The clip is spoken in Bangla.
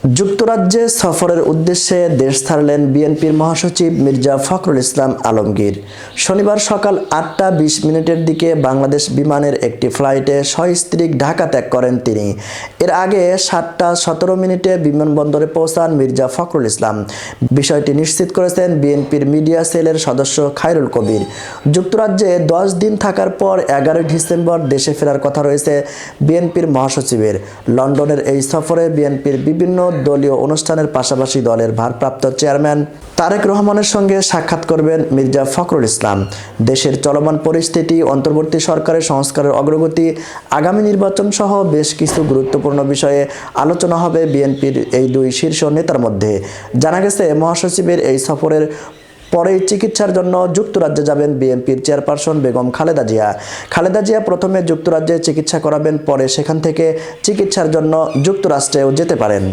যুক্তরাজ্যে সফরের উদ্দেশ্যে দেশ ছাড়লেন বিএনপির মহাসচিব মির্জা ফখরুল ইসলাম আলমগীর। শনিবার সকাল ৮টা ২০ মিনিটের দিকে বাংলাদেশ বিমানের একটি ফ্লাইটে সস্ত্রীক ঢাকা ত্যাগ করেন তিনি। এর আগে ৭টা ১৭ মিনিটে বিমানবন্দরে পৌঁছান মির্জা ফখরুল ইসলাম। বিষয়টি নিশ্চিত করেছেন বিএনপির মিডিয়া সেলের সদস্য খায়রুল কবির। যুক্তরাজ্যে ১০ দিন থাকার পর ১১ ডিসেম্বর দেশে ফেরার কথা রয়েছে বিএনপির মহাসচিবের। লন্ডনের এই সফরে বিএনপির বিভিন্ন দলীয় অনুষ্ঠানের পাশাপাশি দলের ভারপ্রাপ্ত চেয়ারম্যান তারেক রহমানের সঙ্গে সাক্ষাৎ করবেন মির্জা ফখরুল ইসলাম। দেশের চলমান পরিস্থিতি, অন্তর্বর্তী সরকারের সংস্কারের অগ্রগতি, আগামী নির্বাচন সহ বেশ কিছু গুরুত্বপূর্ণ বিষয়ে আলোচনা হবে বিএনপির এই দুই শীর্ষ নেতার মধ্যে। জানা গেছে, মহাসচিবের এই সফরের পরেই চিকিৎসার জন্য যুক্তরাজ্যে যাবেন বিএনপির চেয়ারপারসন বেগম খালেদা জিয়া। খালেদা জিয়া প্রথমে যুক্তরাজ্যে চিকিৎসা করাবেন, পরে সেখান থেকে চিকিৎসার জন্য যুক্তরাষ্ট্রেও যেতে পারেন।